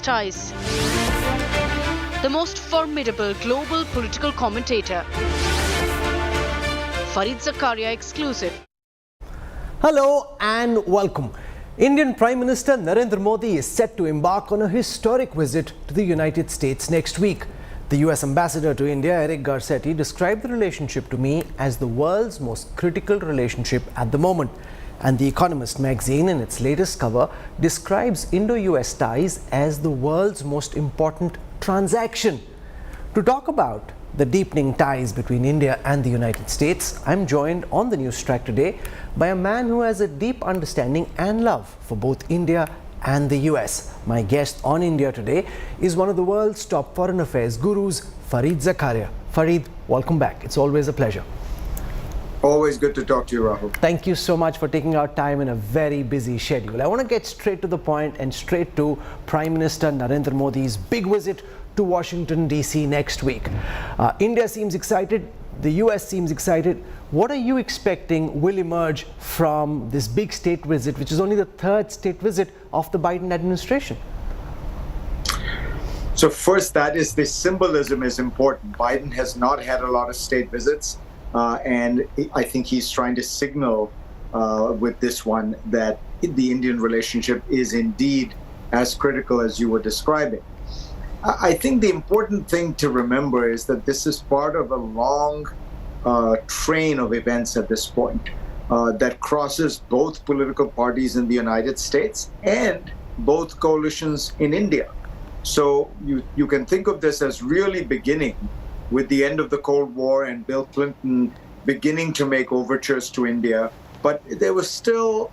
ties. The most formidable global political commentator. Farid Zakaria exclusive. Hello and welcome. Indian Prime Minister Narendra Modi is set to embark on a historic visit to the United States next week. The US Ambassador to India, Eric Garcetti, described the relationship to me as the world's most critical relationship at the moment. And The Economist magazine, in its latest cover, describes IndoUS ties as the world's most important transaction. To talk about the deepening ties between India and the United States, I'm joined on the news track today by a man who has a deep understanding and love for both India and the US. My guest on India today is one of the world's top foreign affairs gurus, Farid Zakaria. Farid, welcome back. It's always a pleasure. Always good to talk to you, Rahul. Thank you so much for taking out time in a very busy schedule. I want to get straight to the point and straight to Prime Minister Narendra Modi's big visit to Washington, D.C. next week. India seems excited. The US seems excited. What are you expecting will emerge from this big state visit, which is only the third state visit of the Biden administration? So first, that is the symbolism is important. Biden has not had a lot of state visits. And I think he's trying to signal with this one that the Indian relationship is indeed as critical as you were describing. I think the important thing to remember is that this is part of a long train of events at this point that crosses both political parties in the United States and both coalitions in India. So you can think of this as really beginning with the end of the Cold War and Bill Clinton beginning to make overtures to India. But there were still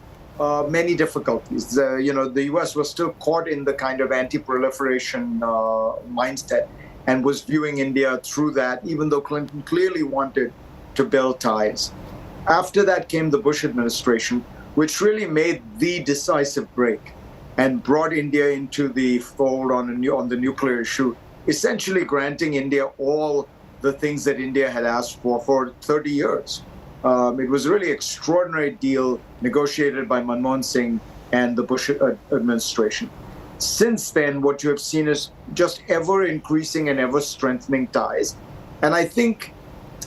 many difficulties. The US was still caught in the kind of anti-proliferation mindset and was viewing India through that, even though Clinton clearly wanted to build ties. After that came the Bush administration, which really made the decisive break and brought India into the fold on the nuclear issue, essentially granting India all the things that India had asked for 30 years. It was a really extraordinary deal negotiated by Manmohan Singh and the Bush administration. Since then, what you have seen is just ever increasing and ever strengthening ties. And I think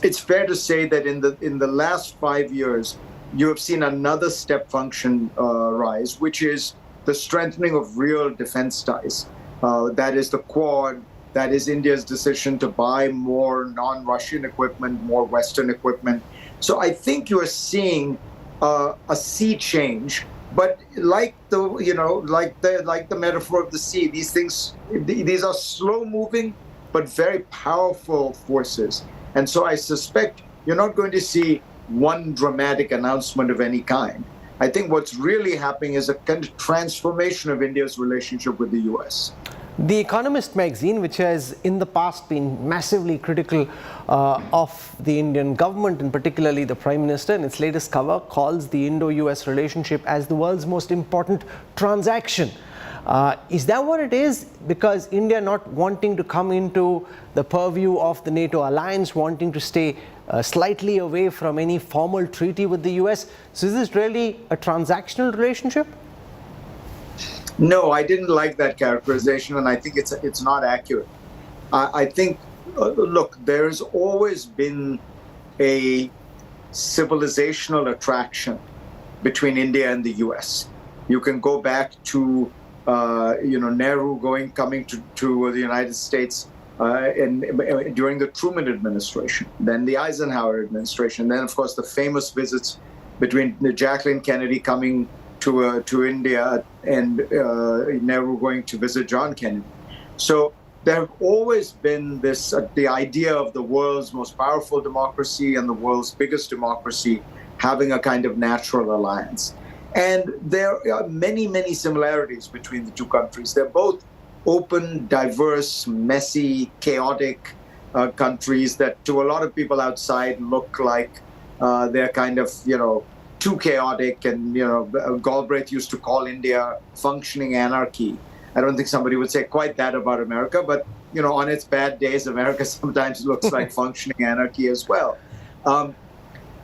it's fair to say that in the last 5 years, you have seen another step function rise, which is the strengthening of real defense ties. That is the Quad. That is India's decision to buy more non-Russian equipment, more Western equipment. So I think you are seeing a sea change. But like the metaphor of the sea, these are slow-moving but very powerful forces. And so I suspect you're not going to see one dramatic announcement of any kind. I think what's really happening is a kind of transformation of India's relationship with the US. The Economist magazine, which has in the past been massively critical of the Indian government and particularly the Prime Minister, in its latest cover calls the Indo-US relationship as the world's most important transaction. Is that what it is? Because India not wanting to come into the purview of the NATO alliance, wanting to stay slightly away from any formal treaty with the US. So is this really a transactional relationship? No, I didn't like that characterization, and I think it's not accurate. I think, look, there's always been a civilizational attraction between India and the US. You can go back to Nehru coming to the United States during the Truman administration, then the Eisenhower administration, then of course the famous visits between Jacqueline Kennedy coming to India and Nehru going to visit John Kennedy. So there have always been this the idea of the world's most powerful democracy and the world's biggest democracy having a kind of natural alliance. And there are many, many similarities between the two countries. They're both open, diverse, messy, chaotic countries that to a lot of people outside look like they're kind of, too chaotic. And, Galbraith used to call India functioning anarchy. I don't think somebody would say quite that about America, but, on its bad days, America sometimes looks like functioning anarchy as well.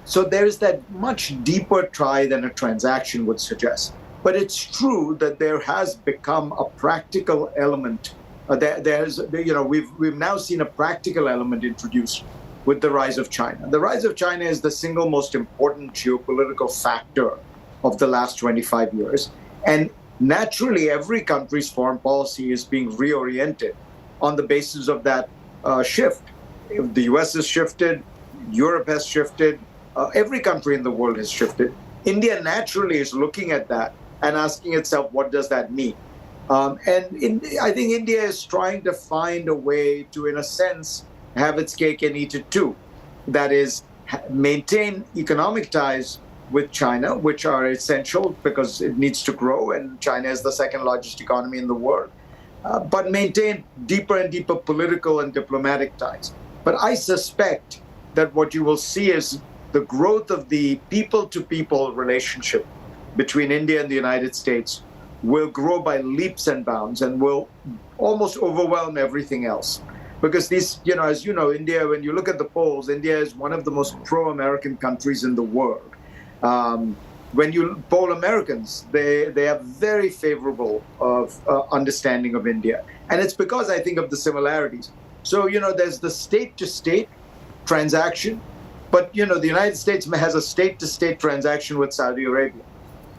So there is that much deeper tie than a transaction would suggest. But it's true that there has become a practical element. We've now seen a practical element introduced with the rise of China. The rise of China is the single most important geopolitical factor of the last 25 years. And naturally, every country's foreign policy is being reoriented on the basis of that shift. If the US has shifted, Europe has shifted, every country in the world has shifted. India naturally is looking at that and asking itself, what does that mean? I think India is trying to find a way to, in a sense, have its cake and eat it too. That is, maintain economic ties with China, which are essential because it needs to grow, and China is the second largest economy in the world, but maintain deeper and deeper political and diplomatic ties. But I suspect that what you will see is the growth of the people-to-people relationship between India and the United States will grow by leaps and bounds and will almost overwhelm everything else. Because these, as you know, India, when you look at the polls, India is one of the most pro-American countries in the world. When you poll Americans, they have very favorable understanding of India. And it's because, I think, of the similarities. So, there's the state-to-state transaction, but, the United States has a state-to-state transaction with Saudi Arabia.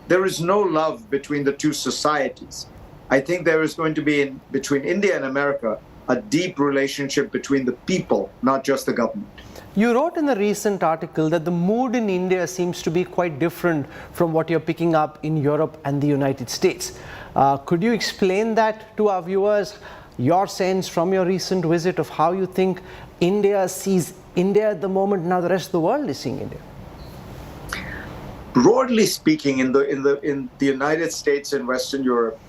There is no love between the two societies. I think there is going to be, between India and America, a deep relationship between the people, not just the government. You wrote in a recent article that the mood in India seems to be quite different from what you're picking up in Europe and the United States. Could you explain that to our viewers, your sense from your recent visit of how you think India sees India at the moment, now the rest of the world is seeing India? Broadly speaking, in the United States and Western Europe,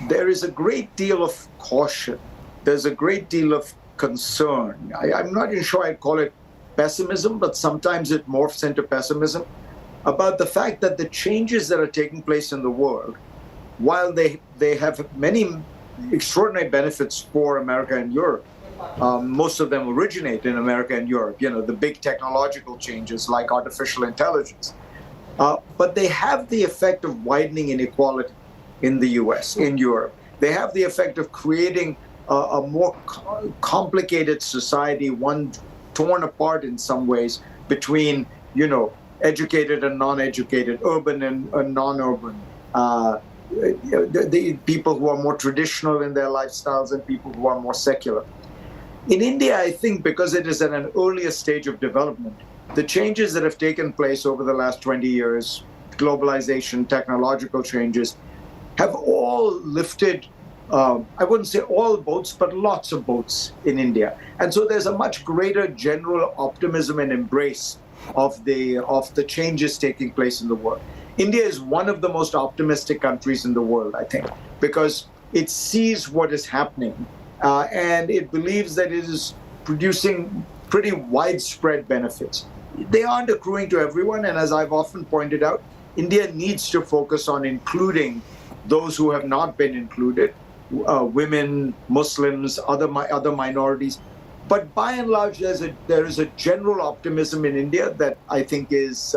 there is a great deal of caution. There's a great deal of concern. I'm not even sure I'd call it pessimism, but sometimes it morphs into pessimism about the fact that the changes that are taking place in the world, while they have many extraordinary benefits for America and Europe, most of them originate in America and Europe, the big technological changes like artificial intelligence. But they have the effect of widening inequality in the US, in Europe. They have the effect of creating a more complicated society, one torn apart in some ways between, educated and non-educated, urban and non-urban, the people who are more traditional in their lifestyles and people who are more secular. In India, I think because it is at an earlier stage of development, the changes that have taken place over the last 20 years, globalization, technological changes, have all lifted, I wouldn't say all boats, but lots of boats in India. And so there's a much greater general optimism and embrace of the changes taking place in the world. India is one of the most optimistic countries in the world, I think, because it sees what is happening and it believes that it is producing pretty widespread benefits. They aren't accruing to everyone, and as I've often pointed out, India needs to focus on including those who have not been included, women, Muslims, other minorities. But by and large, there is a general optimism in India that I think is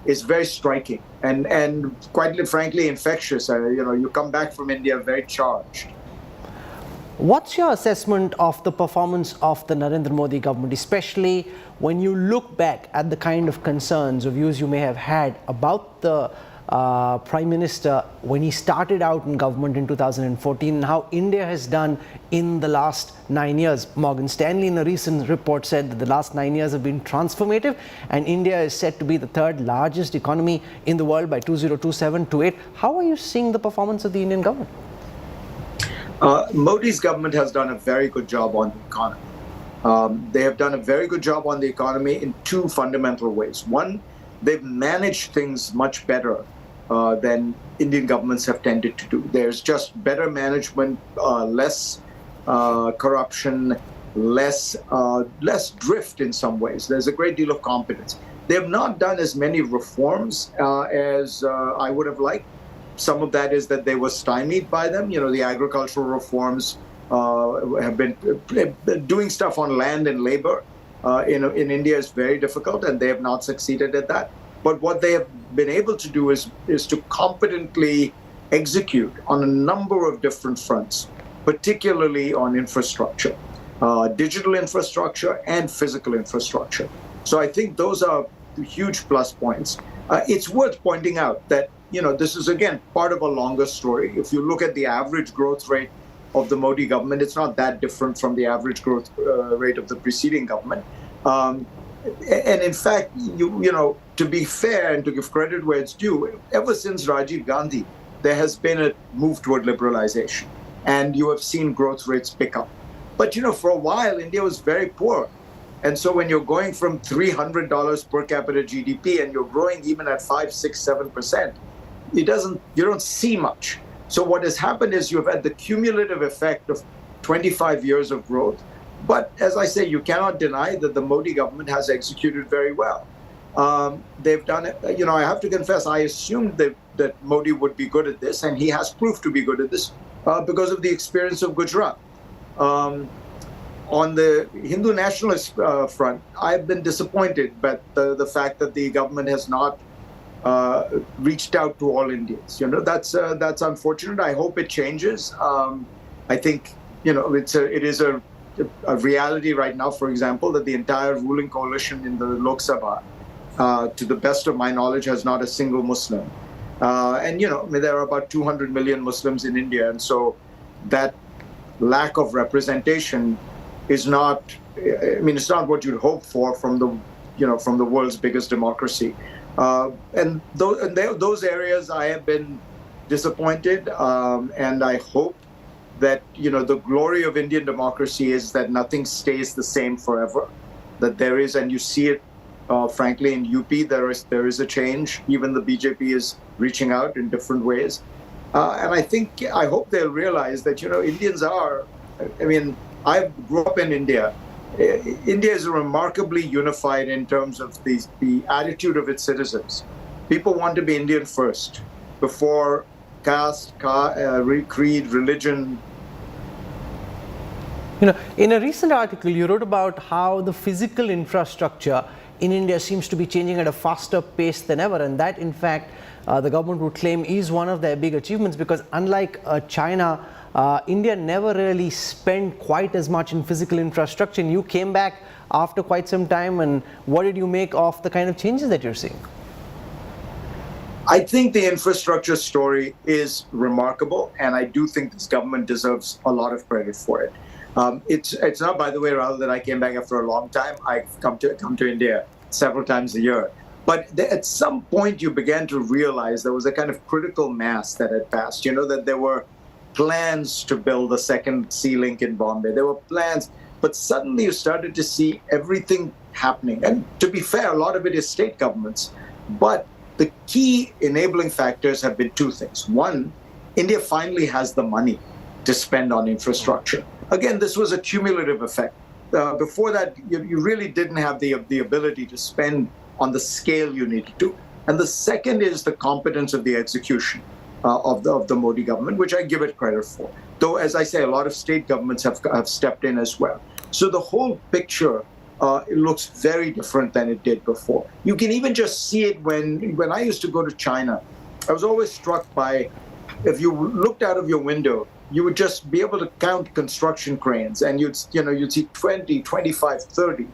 very striking and quite frankly infectious. You come back from India very charged. What's your assessment of the performance of the Narendra Modi government, especially when you look back at the kind of concerns or views you may have had about the Prime Minister when he started out in government in 2014 and how India has done in the last 9 years? Morgan Stanley in a recent report said that the last 9 years have been transformative and India is set to be the third largest economy in the world by 2027-28. How are you seeing the performance of the Indian government? Modi's government has done a very good job on the economy. They have done a very good job on the economy in two fundamental ways. One, they've managed things much better than Indian governments have tended to do. There's just better management, less corruption, less drift in some ways. There's a great deal of competence. They have not done as many reforms as I would have liked. Some of that is that they were stymied by them. The agricultural reforms have been doing stuff on land and labor in India is very difficult, and they have not succeeded at that. But what they have been able to do is to competently execute on a number of different fronts, particularly on infrastructure, digital infrastructure and physical infrastructure. So I think those are huge plus points. It's worth pointing out that, this is, again, part of a longer story. If you look at the average growth rate of the Modi government, it's not that different from the average growth rate of the preceding government. And in fact, to be fair and to give credit where it's due, ever since Rajiv Gandhi, there has been a move toward liberalization, and you have seen growth rates pick up. But, for a while, India was very poor. And so when you're going from $300 per capita GDP and you're growing even at 5, 6, 7%, you don't see much. So what has happened is you've had the cumulative effect of 25 years of growth. But as I say, you cannot deny that the Modi government has executed very well. They've done it. I have to confess, I assumed that Modi would be good at this, and he has proved to be good at this because of the experience of Gujarat. On the Hindu nationalist front, I've been disappointed by the fact that the government has not reached out to all Indians. That's unfortunate. I hope it changes. I think it is a reality right now, for example, that the entire ruling coalition in the Lok Sabha, to the best of my knowledge, has not a single Muslim. And there are about 200 million Muslims in India, and so that lack of representation is not, it's not what you'd hope for from the world's biggest democracy. And those areas I have been disappointed, and I hope that, the glory of Indian democracy is that nothing stays the same forever, that there is, and you see it, frankly, in UP, there is a change. Even the BJP is reaching out in different ways. And I hope they'll realize that, Indians are, I grew up in India. India is remarkably unified in terms of the attitude of its citizens. People want to be Indian first, before caste, creed, religion. In a recent article, you wrote about how the physical infrastructure in India seems to be changing at a faster pace than ever, and that, in fact, the government would claim is one of their big achievements, because unlike China, India never really spent quite as much in physical infrastructure. And you came back after quite some time, and what did you make of the kind of changes that you're seeing? I think the infrastructure story is remarkable, and I do think this government deserves a lot of credit for it. It's not, by the way, rather that I came back after a long time. I come to India several times a year. But at some point, you began to realize there was a kind of critical mass that had passed, that there were plans to build a second sea link in Bombay. There were plans, but suddenly you started to see everything happening. And to be fair, a lot of it is state governments. But the key enabling factors have been two things. One, India finally has the money to spend on infrastructure. Again, this was a cumulative effect. Before that, you really didn't have the ability to spend on the scale you needed to. And the second is the competence of the execution of the Modi government, which I give it credit for. Though, as I say, a lot of state governments have stepped in as well. So the whole picture it looks very different than it did before. You can even just see it when I used to go to China. I was always struck by, if you looked out of your window, you would just be able to count construction cranes, and you'd see 20, 25, 30.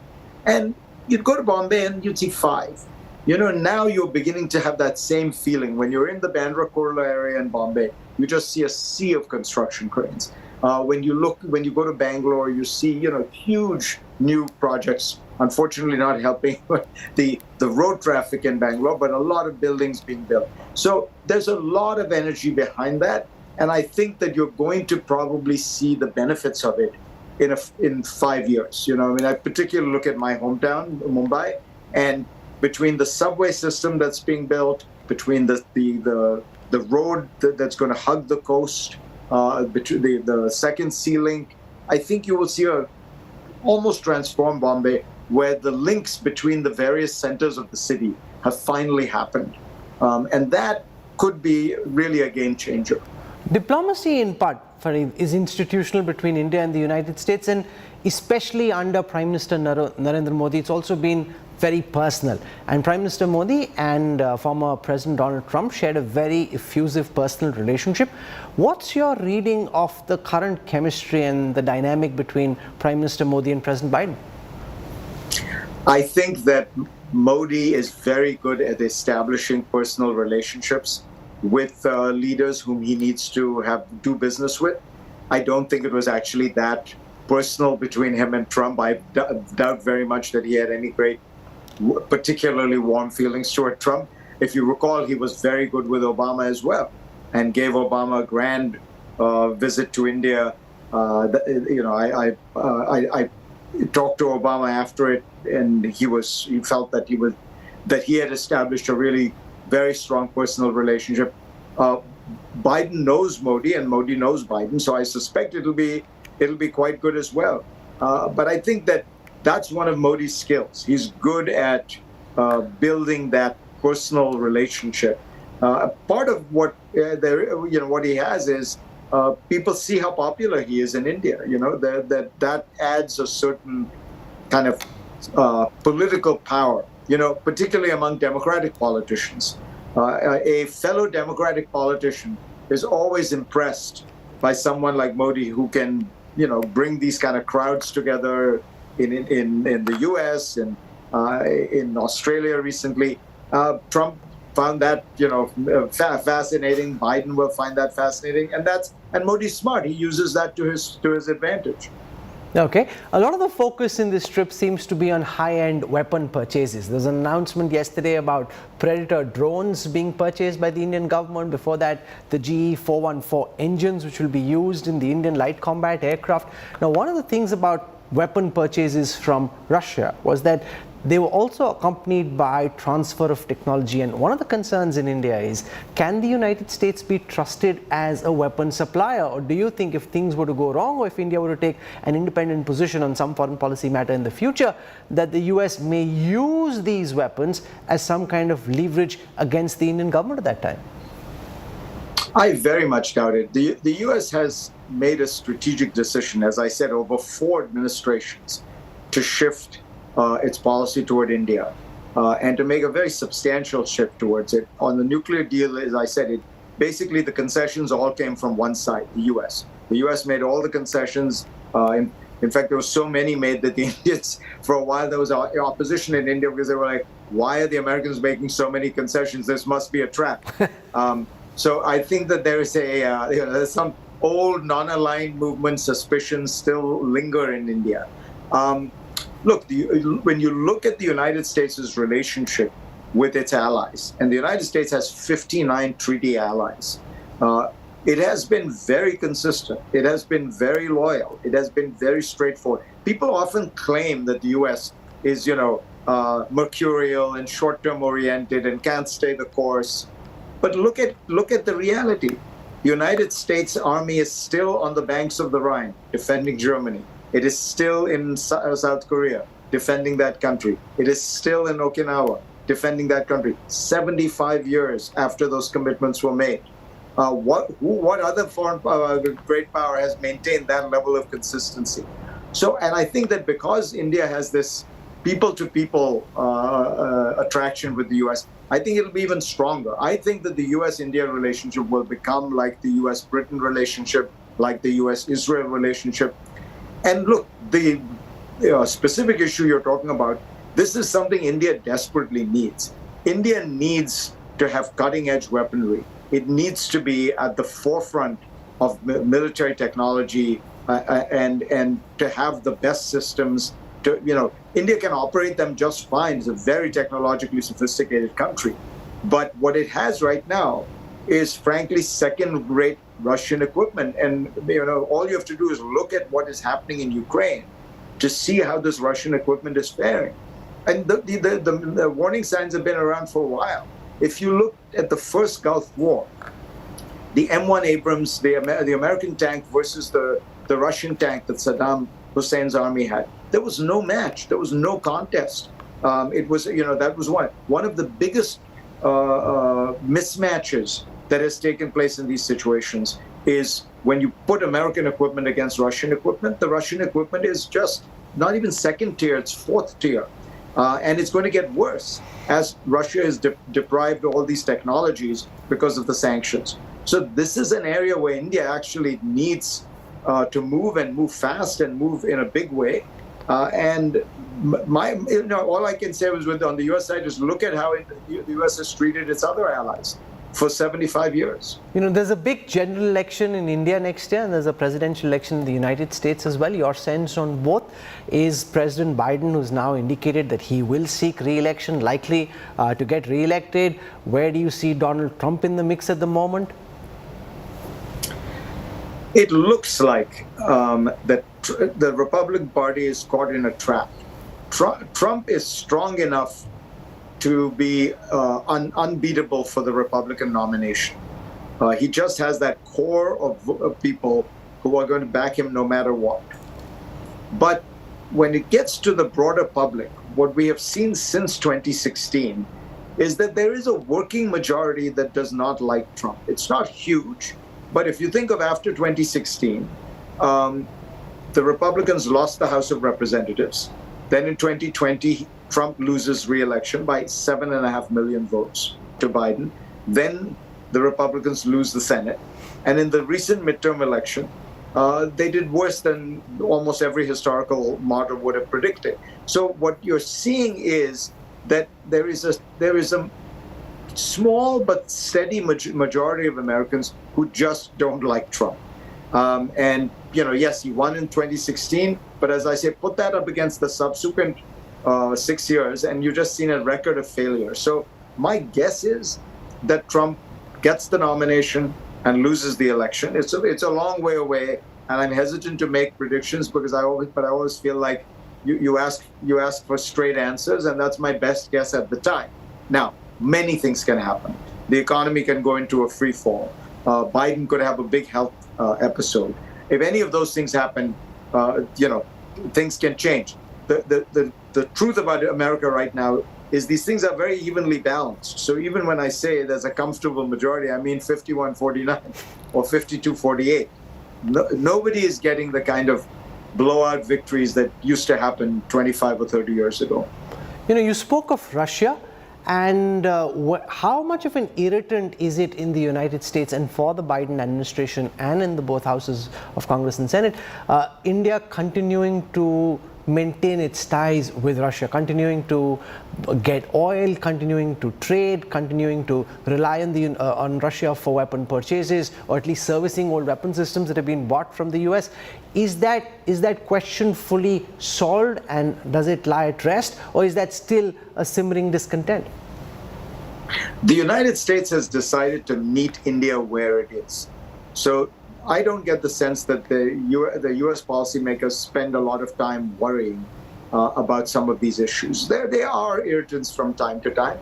And you'd go to Bombay and you'd see 5. Now you're beginning to have that same feeling. When you're in the Bandra Kurla area in Bombay, you just see a sea of construction cranes. When you go to Bangalore, you see, huge new projects, unfortunately not helping the road traffic in Bangalore, but a lot of buildings being built. So there's a lot of energy behind that. And I think that you're going to probably see the benefits of it in 5 years. I particularly look at my hometown, Mumbai, and between the subway system that's being built, between the road that's going to hug the coast, between the second sea link, I think you will see a almost transformed Bombay, where the links between the various centers of the city have finally happened. And that could be really a game changer. Diplomacy, in part, is institutional between India and the United States, and especially under Prime Minister Narendra Modi, it's also been very personal. And Prime Minister Modi and former President Donald Trump shared a very effusive personal relationship. What's your reading of the current chemistry and the dynamic between Prime Minister Modi and President Biden? I think that Modi is very good at establishing personal relationships with leaders whom he needs to do business with. I don't think it was actually that personal between him and Trump. I doubt very much that he had any great, particularly warm feelings toward Trump. If you recall, he was very good with Obama as well, and gave Obama a grand visit to India. I talked to Obama after it, and he felt that he had established a really very strong personal relationship. Biden knows Modi, and Modi knows Biden, so I suspect it'll be quite good as well. But I think that's one of Modi's skills. He's good at building that personal relationship. Part of what what he has is people see how popular he is in India. That adds a certain kind of political power. Particularly among Democratic politicians. A fellow Democratic politician is always impressed by someone like Modi who can, bring these kind of crowds together in the US and in Australia recently. Trump found that, fascinating. Biden will find that fascinating, and Modi's smart. He uses that to his advantage. Okay. A lot of the focus in this trip seems to be on high-end weapon purchases. There's an announcement yesterday about Predator drones being purchased by the Indian government. Before that, the GE 414 engines, which will be used in the Indian light combat aircraft. Now, one of the things about weapon purchases from Russia was that they were also accompanied by transfer of technology. And one of the concerns in India is, can the United States be trusted as a weapon supplier? Or do you think if things were to go wrong, or if India were to take an independent position on some foreign policy matter in the future, that the US may use these weapons as some kind of leverage against the Indian government at that time? I very much doubt it. The US has made a strategic decision, as I said, over 4 administrations, to shift its policy toward India, and to make a very substantial shift towards it. On the nuclear deal, as I said, basically the concessions all came from one side, the US. The US made all the concessions. In fact, there were so many made that the Indians, for a while, there was opposition in India because they were like, why are the Americans making so many concessions? This must be a trap. So I think that there is there's some old non-aligned movement suspicions still linger in India. Look, when you look at the United States' relationship with its allies, and the United States has 59 treaty allies, it has been very consistent. It has been very loyal. It has been very straightforward. People often claim that the U.S. is, mercurial and short-term oriented and can't stay the course. But look at the reality. The United States Army is still on the banks of the Rhine defending Germany. It is still in South Korea, defending that country. It is still in Okinawa, defending that country. 75 years after those commitments were made. What other foreign great power has maintained that level of consistency? And I think that because India has this people-to-people attraction with the U.S., I think it'll be even stronger. I think that the U.S.-India relationship will become like the U.S.-Britain relationship, like the U.S.-Israel relationship. And look, the specific issue you're talking about, this is something India desperately needs. India needs to have cutting-edge weaponry. It needs to be at the forefront of military technology and to have the best systems. India can operate them just fine. It's a very technologically sophisticated country. But what it has right now is, frankly, second-rate Russian equipment. And all you have to do is look at what is happening in Ukraine to see how this Russian equipment is faring. And the warning signs have been around for a while. If you look at the first Gulf War, the M1 Abrams, the American tank versus the Russian tank that Saddam Hussein's army had, there was no match. There was no contest. It was, that was one of the biggest mismatches that has taken place in these situations is when you put American equipment against Russian equipment, the Russian equipment is just not even second tier, it's fourth tier. And it's going to get worse as Russia is deprived of all these technologies because of the sanctions. So this is an area where India actually needs to move and move fast and move in a big way. And all I can say was on the U.S. side is look at how the U.S. has treated its other allies for 75 years. There's a big general election in India next year, and there's a presidential election in the United States as well. Your sense on both? Is President Biden, who's now indicated that he will seek re-election, likely to get re-elected? Where do you see Donald Trump in the mix at the moment? It looks like that the Republican Party is caught in a trap. Trump is strong enough to be unbeatable for the Republican nomination. He just has that core of people who are going to back him no matter what. But when it gets to the broader public, what we have seen since 2016 is that there is a working majority that does not like Trump. It's not huge, but if you think of after 2016, the Republicans lost the House of Representatives. Then in 2020, Trump loses re-election by 7.5 million votes to Biden. Then the Republicans lose the Senate. And in the recent midterm election, they did worse than almost every historical model would have predicted. So what you're seeing is that there is a small but steady majority of Americans who just don't like Trump. And yes, he won in 2016, but as I say, put that up against the subsequent 6 years, and you've just seen a record of failure. So my guess is that Trump gets the nomination and loses the election. It's a long way away, and I'm hesitant to make predictions because I always feel like you ask for straight answers, and that's my best guess at the time. Now, many things can happen. The economy can go into a free fall. Biden could have a big health episode. If any of those things happen, things can change. The truth about America right now is these things are very evenly balanced. So even when I say there's a comfortable majority, I mean 51-49 or 52-48. Nobody is getting the kind of blowout victories that used to happen 25 or 30 years ago. You spoke of Russia. And how much of an irritant is it in the United States and for the Biden administration and in the both houses of Congress and Senate, India continuing to maintain its ties with Russia, continuing to get oil, continuing to trade, continuing to rely on Russia for weapon purchases, or at least servicing old weapon systems that have been bought from the US? Is that question fully solved, and does it lie at rest, or is that still a simmering discontent? The United States has decided to meet India where it is. So I don't get the sense that the U.S. policymakers spend a lot of time worrying about some of these issues. They are irritants from time to time.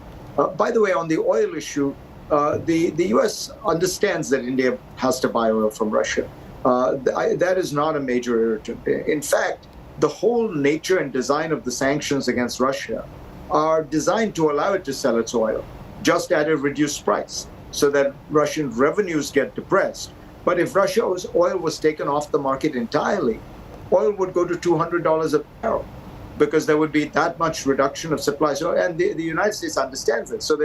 By the way, on the oil issue, the U.S. understands that India has to buy oil from Russia. That is not a major irritant. In fact, the whole nature and design of the sanctions against Russia are designed to allow it to sell its oil, just at a reduced price, so that Russian revenues get depressed. But if Russia's oil was taken off the market entirely, oil would go to $200 a barrel because there would be that much reduction of supply. So, and the United States understands it. So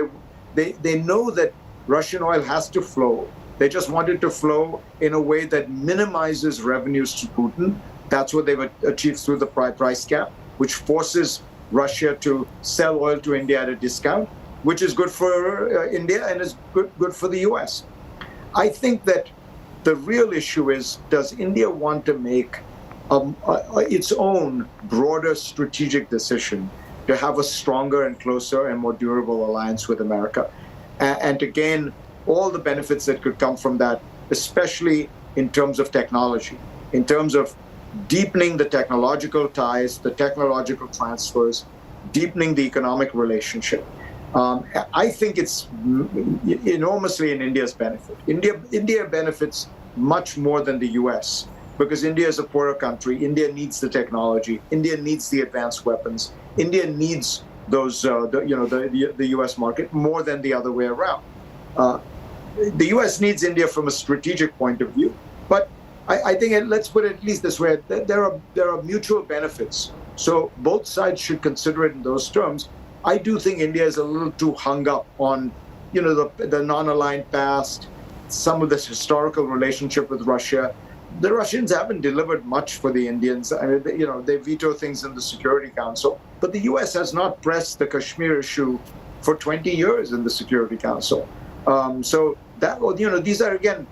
they know that Russian oil has to flow. They just want it to flow in a way that minimizes revenues to Putin. That's what they've achieved through the price cap, which forces Russia to sell oil to India at a discount, which is good for India and is good for the U.S. I think that the real issue is, does India want to make its own broader strategic decision to have a stronger and closer and more durable alliance with America, and to gain all the benefits that could come from that, especially in terms of technology, in terms of deepening the technological ties, the technological transfers, deepening the economic relationship. I think it's enormously in India's benefit. India benefits much more than the U.S. because India is a poorer country. India needs the technology. India needs the advanced weapons. India needs those, the U.S. market more than the other way around. The U.S. needs India from a strategic point of view, but I think let's put it at least this way: there are mutual benefits. So both sides should consider it in those terms. I do think India is a little too hung up on, the non-aligned past, some of this historical relationship with Russia. The Russians haven't delivered much for the Indians. I mean, they veto things in the Security Council, but the U.S. has not pressed the Kashmir issue for 20 years in the Security Council. So that, these are, again,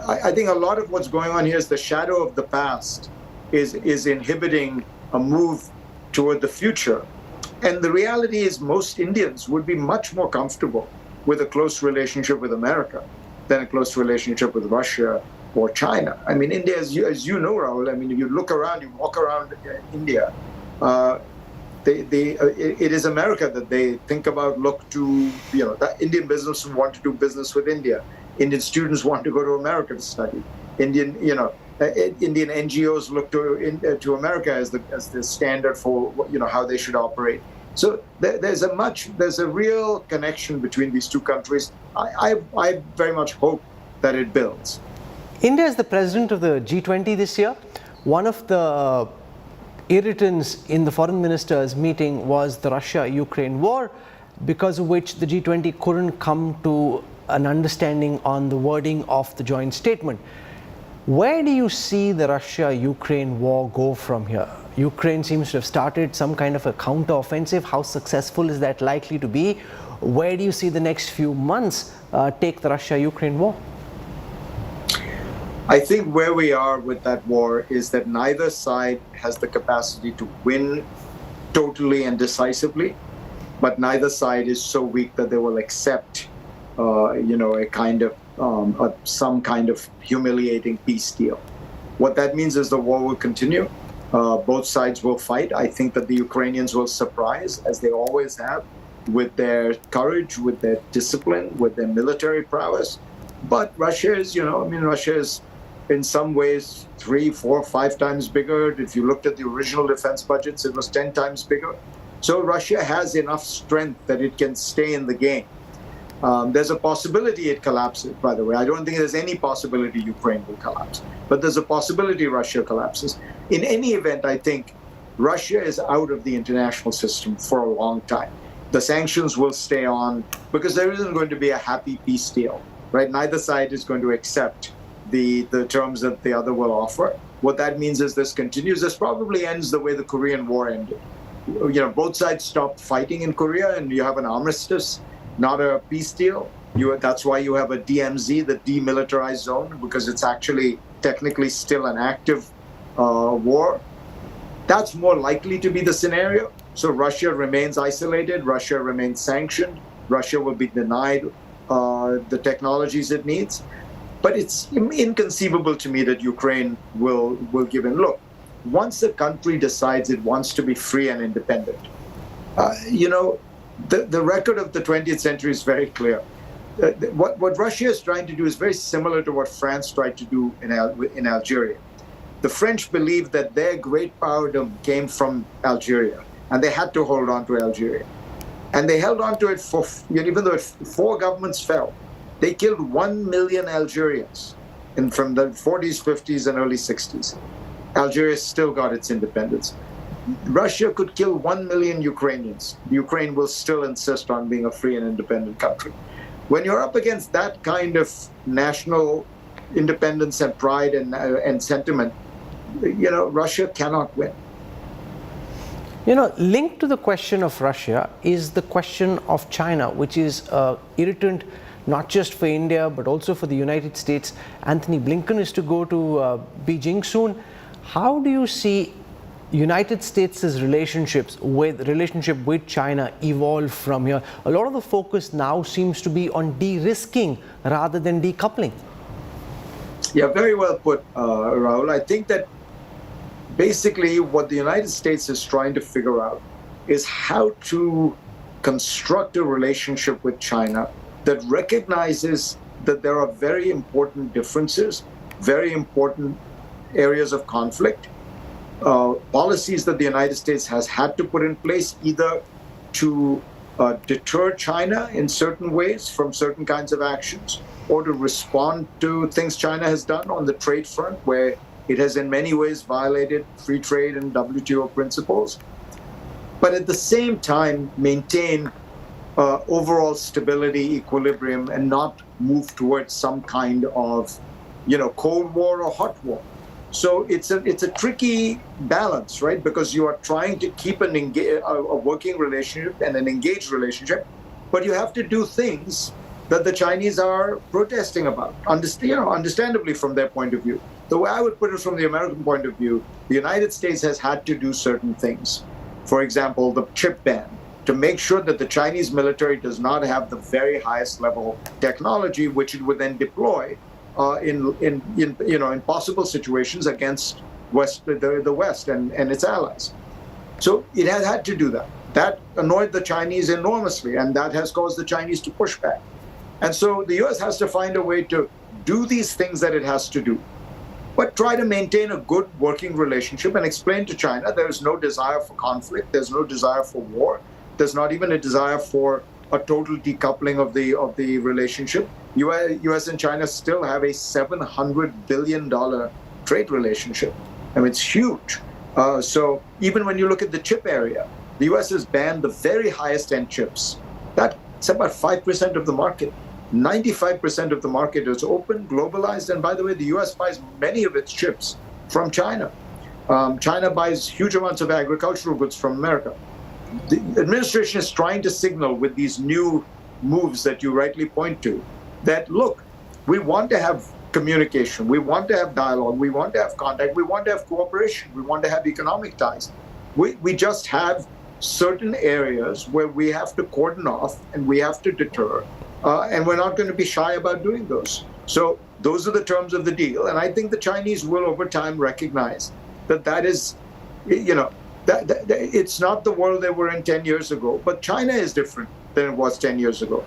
I think a lot of what's going on here is the shadow of the past is inhibiting a move toward the future. And the reality is most Indians would be much more comfortable with a close relationship with America than a close relationship with Russia or China. I mean, India, as you know, Rahul, I mean, if you look around, you walk around India, it is America that they think about, look to, the Indian business want to do business with India. Indian students want to go to America to study. Indian NGOs look to America as the standard for, how they should operate. So there's a real connection between these two countries. I very much hope that it builds. India is the president of the G20 this year. One of the irritants in the foreign ministers meeting was the Russia-Ukraine war, because of which the G20 couldn't come to an understanding on the wording of the joint statement. Where do you see the Russia-Ukraine war go from here? Ukraine seems to have started some kind of a counter-offensive. How successful is that likely to be? Where do you see the next few months take the Russia-Ukraine war? I think where we are with that war is that neither side has the capacity to win totally and decisively, but neither side is so weak that they will accept, a kind of some kind of humiliating peace deal. What that means is the war will continue. Both sides will fight. I think that the Ukrainians will surprise, as they always have, with their courage, with their discipline, with their military prowess. But Russia is, Russia is in some ways 3, 4, 5 times bigger. If you looked at the original defense budgets, it was 10 times bigger. So Russia has enough strength that it can stay in the game. There's a possibility it collapses, by the way. I don't think there's any possibility Ukraine will collapse, but there's a possibility Russia collapses. In any event, I think Russia is out of the international system for a long time. The sanctions will stay on because there isn't going to be a happy peace deal, right? Neither side is going to accept the terms that the other will offer. What that means is this continues. This probably ends the way the Korean War ended. Both sides stopped fighting in Korea, and you have an armistice, not a peace deal. That's why you have a DMZ, the demilitarized zone, because it's actually technically still an active war. That's more likely to be the scenario. So Russia remains isolated. Russia remains sanctioned. Russia will be denied the technologies it needs. But it's inconceivable to me that Ukraine will give in. Look, once a country decides it wants to be free and independent, the record of the 20th century is very clear. What Russia is trying to do is very similar to what France tried to do in Algeria. The French believed that their great powerdom came from Algeria, and they had to hold on to Algeria. And they held on to it even though 4 governments fell. They killed 1 million Algerians from the 40s, 50s, and early 60s. Algeria still got its independence. Russia could kill 1 million Ukrainians. Ukraine will still insist on being a free and independent country. When you're up against that kind of national independence and pride and sentiment, Russia cannot win. Linked to the question of Russia is the question of China, which is irritant not just for India, but also for the United States. Anthony Blinken is to go to Beijing soon. How do you see United States' relationship with China evolve from here? A lot of the focus now seems to be on de-risking rather than decoupling. Yeah, very well put, Rahul. I think that basically what the United States is trying to figure out is how to construct a relationship with China that recognizes that there are very important differences, very important areas of conflict, policies that the United States has had to put in place either to deter China in certain ways from certain kinds of actions, or to respond to things China has done on the trade front, where it has in many ways violated free trade and WTO principles, but at the same time maintain overall stability, equilibrium, and not move towards some kind of, Cold War or hot war. So it's a tricky balance, right? Because you are trying to keep a working relationship and an engaged relationship, but you have to do things that the Chinese are protesting about, understandably from their point of view. The way I would put it from the American point of view, the United States has had to do certain things. For example, the chip ban, to make sure that the Chinese military does not have the very highest level technology, which it would then deploy in possible situations against the West and its allies. So it has had to do that. That annoyed the Chinese enormously, and that has caused the Chinese to push back. And so the US has to find a way to do these things that it has to do, but try to maintain a good working relationship and explain to China there is no desire for conflict, there's no desire for war, there's not even a desire for a total decoupling of the relationship. US and China still have a $700 billion trade relationship. I mean, it's huge. So even when you look at the chip area, the US has banned the very highest end chips. That's about 5% of the market. 95% of the market is open, globalized, and by the way, the US buys many of its chips from China. China buys huge amounts of agricultural goods from America. The administration is trying to signal with these new moves that you rightly point to that, look, we want to have communication, we want to have dialogue, we want to have contact, we want to have cooperation, we want to have economic ties. We just have certain areas where we have to cordon off and we have to deter, and we're not going to be shy about doing those. So those are the terms of the deal, and I think the Chinese will over time recognize that is, that it's not the world they were in 10 years ago, but China is different than it was 10 years ago.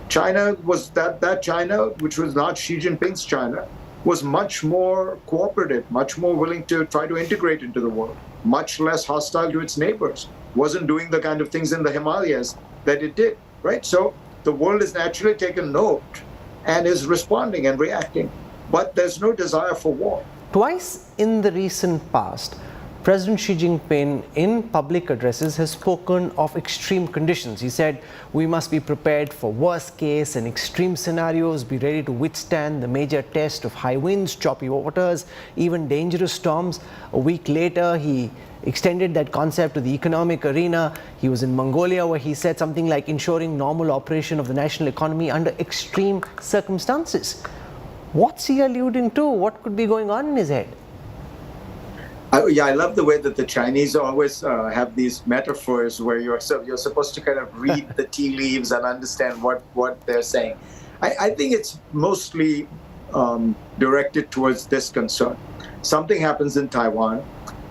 China was that China, which was not Xi Jinping's China, was much more cooperative, much more willing to try to integrate into the world, much less hostile to its neighbors, wasn't doing the kind of things in the Himalayas that it did, right? So the world has naturally taken note and is responding and reacting, but there's no desire for war. Twice in the recent past, President Xi Jinping in public addresses has spoken of extreme conditions. He said we must be prepared for worst case and extreme scenarios, be ready to withstand the major test of high winds, choppy waters, even dangerous storms. A week later, he extended that concept to the economic arena. He was in Mongolia, where he said something like ensuring normal operation of the national economy under extreme circumstances. What's he alluding to? What could be going on in his head? I love the way that the Chinese always have these metaphors where you're supposed to kind of read the tea leaves and understand what they're saying. I think it's mostly directed towards this concern. Something happens in Taiwan.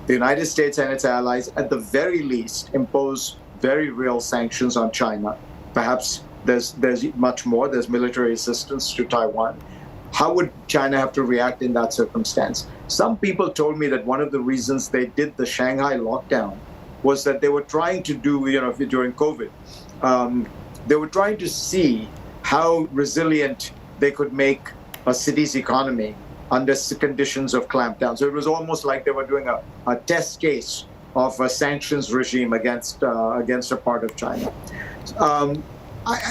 The United States and its allies, at the very least, impose very real sanctions on China. Perhaps there's much more. There's military assistance to Taiwan. How would China have to react in that circumstance? Some people told me that one of the reasons they did the Shanghai lockdown was that they were trying to do, during COVID, they were trying to see how resilient they could make a city's economy under conditions of clampdown. So it was almost like they were doing a test case of a sanctions regime against a part of China.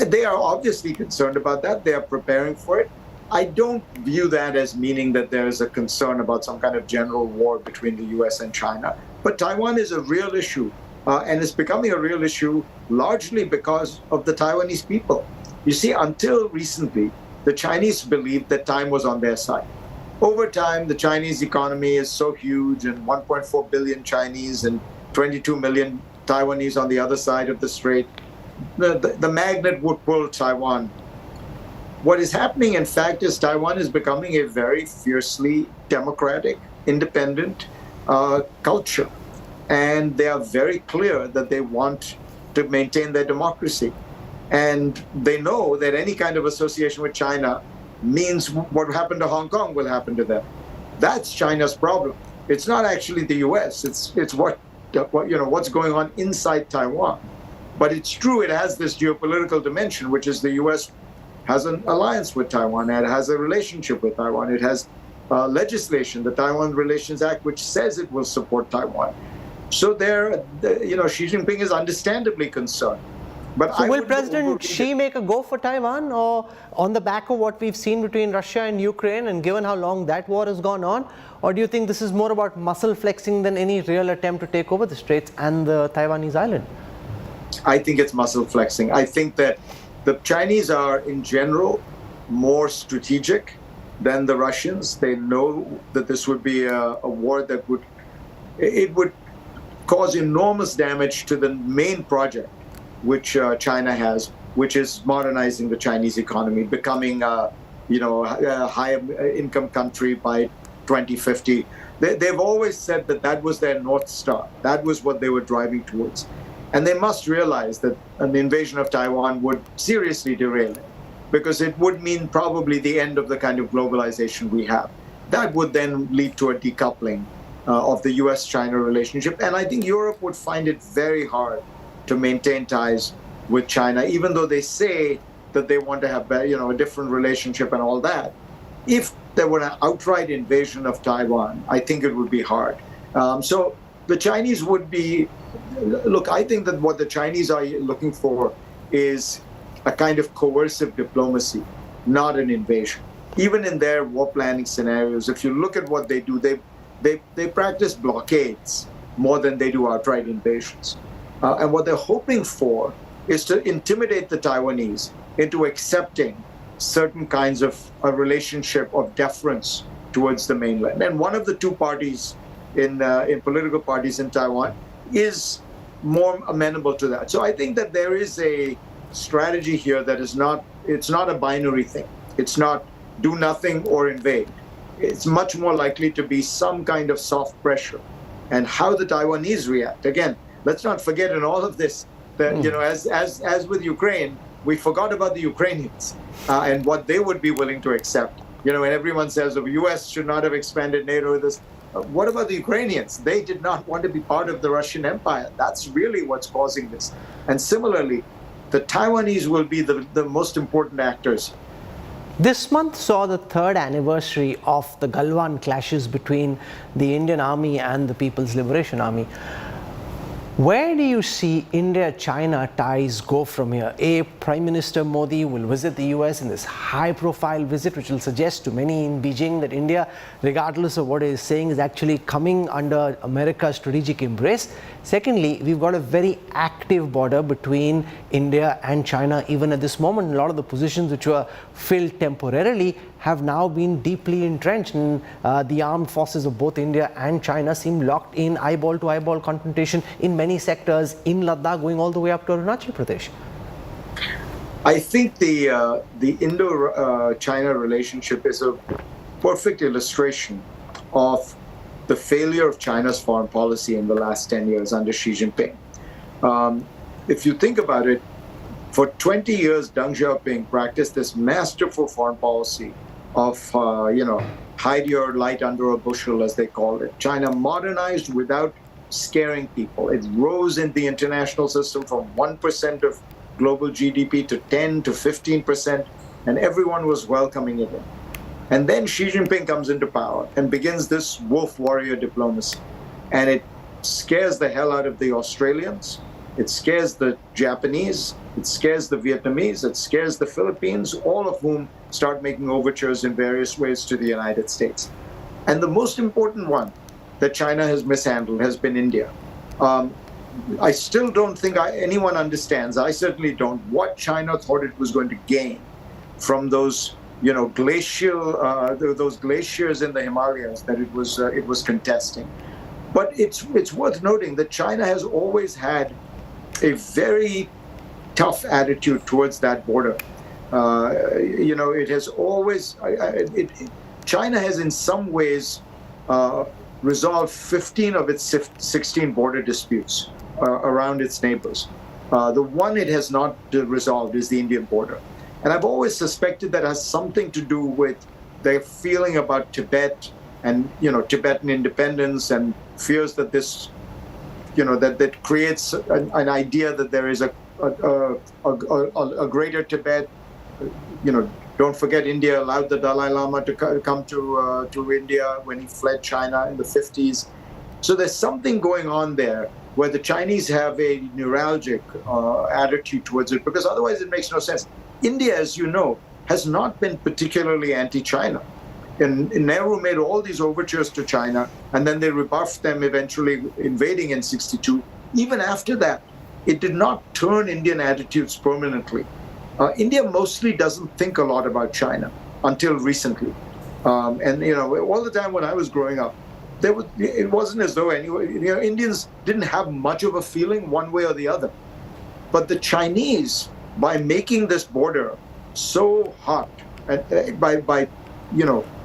They are obviously concerned about that. They are preparing for it. I don't view that as meaning that there is a concern about some kind of general war between the US and China. But Taiwan is a real issue, and it's becoming a real issue largely because of the Taiwanese people. You see, until recently, the Chinese believed that time was on their side. Over time, the Chinese economy is so huge, and 1.4 billion Chinese and 22 million Taiwanese on the other side of the strait. The magnet would pull Taiwan. What is happening, in fact, is Taiwan is becoming a very fiercely democratic, independent culture. And they are very clear that they want to maintain their democracy. And they know that any kind of association with China means what happened to Hong Kong will happen to them. That's China's problem. It's not actually the US. It's what's going on inside Taiwan But it's true, it has this geopolitical dimension, which is the U.S. has an alliance with Taiwan, and it has a relationship with Taiwan. It has legislation, the Taiwan Relations Act, which says it will support Taiwan. So Xi Jinping is understandably concerned. But so will President Xi make a go for Taiwan, or on the back of what we've seen between Russia and Ukraine, and given how long that war has gone on? Or do you think this is more about muscle flexing than any real attempt to take over the Straits and the Taiwanese island? I think it's muscle flexing. I think that the Chinese are, in general, more strategic than the Russians. They know that this would be a war that would cause enormous damage to the main project which China has, which is modernizing the Chinese economy, becoming a high income country by 2050. They've always said that was their North Star. That was what they were driving towards. And they must realize that an invasion of Taiwan would seriously derail it, because it would mean probably the end of the kind of globalization we have. That would then lead to a decoupling of the US-China relationship. And I think Europe would find it very hard to maintain ties with China, even though they say that they want to have a different relationship and all that. If there were an outright invasion of Taiwan, I think it would be hard. So the Chinese would be, look, I think that what the Chinese are looking for is a kind of coercive diplomacy, not an invasion. Even in their war planning scenarios, if you look at what they do, they practice blockades more than they do outright invasions. And what they're hoping for is to intimidate the Taiwanese into accepting certain kinds of a relationship of deference towards the mainland. And one of the two parties in political parties in Taiwan is more amenable to that. So I think that there is a strategy here that is it's not a binary thing. It's not do nothing or invade. It's much more likely to be some kind of soft pressure. And how the Taiwanese react, again, let's not forget in all of this that, as with Ukraine, we forgot about the Ukrainians and what they would be willing to accept. And everyone says the U.S. should not have expanded NATO. What about the Ukrainians? They did not want to be part of the Russian Empire. That's really what's causing this. And similarly, the Taiwanese will be the most important actors. This month saw the third anniversary of the Galwan clashes between the Indian Army and the People's Liberation Army. Where do you see India-China ties go from here? Prime Minister Modi will visit the US in this high-profile visit, which will suggest to many in Beijing that India, regardless of what it is saying, is actually coming under America's strategic embrace. Secondly, we've got a very active border between India and China even at this moment. A lot of the positions which were filled temporarily have now been deeply entrenched, and the armed forces of both India and China seem locked in eyeball-to-eyeball confrontation in many sectors in Ladakh, going all the way up to Arunachal Pradesh. I think the Indo-China relationship is a perfect illustration of the failure of China's foreign policy in the last 10 years under Xi Jinping. If you think about it, for 20 years, Deng Xiaoping practiced this masterful foreign policy of, hide your light under a bushel, as they called it. China modernized without scaring people. It rose in the international system from 1% of global GDP to 10 to 15%, and everyone was welcoming it in. And then Xi Jinping comes into power and begins this wolf warrior diplomacy. And it scares the hell out of the Australians. It scares the Japanese. It scares the Vietnamese. It scares the Philippines, all of whom start making overtures in various ways to the United States. And the most important one that China has mishandled has been India. I still don't think anyone understands, I certainly don't, what China thought it was going to gain from those those glaciers in the Himalayas that it was contesting. But it's worth noting that China has always had a very tough attitude towards that border. It has always, China has in some ways resolved 15 of its 16 border disputes around its neighbors. The one it has not resolved is the Indian border. And I've always suspected that has something to do with their feeling about Tibet and, Tibetan independence, and fears that this, that creates an idea that there is a a greater Tibet. Don't forget India allowed the Dalai Lama to come to India when he fled China in the 50s. So there's something going on there where the Chinese have a neuralgic attitude towards it, because otherwise it makes no sense. India, as you know, has not been particularly anti-China. And Nehru made all these overtures to China, and then they rebuffed them, eventually invading in 62. Even after that, it did not turn Indian attitudes permanently. India mostly doesn't think a lot about China until recently. And all the time when I was growing up, it wasn't as though Indians didn't have much of a feeling one way or the other. But the Chinese, by making this border so hot, and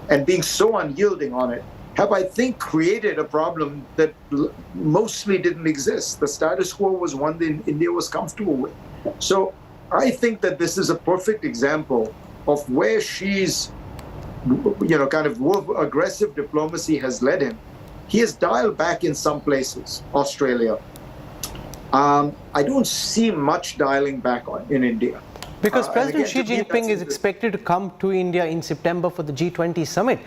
and being so unyielding on it, have, I think, created a problem that mostly didn't exist. The status quo was one that India was comfortable with. So I think that this is a perfect example of where she's, kind of aggressive diplomacy has led him. He has dialed back in some places, Australia. I don't see much dialing back in India. Because President Xi Jinping is expected to come to India in September for the G20 summit.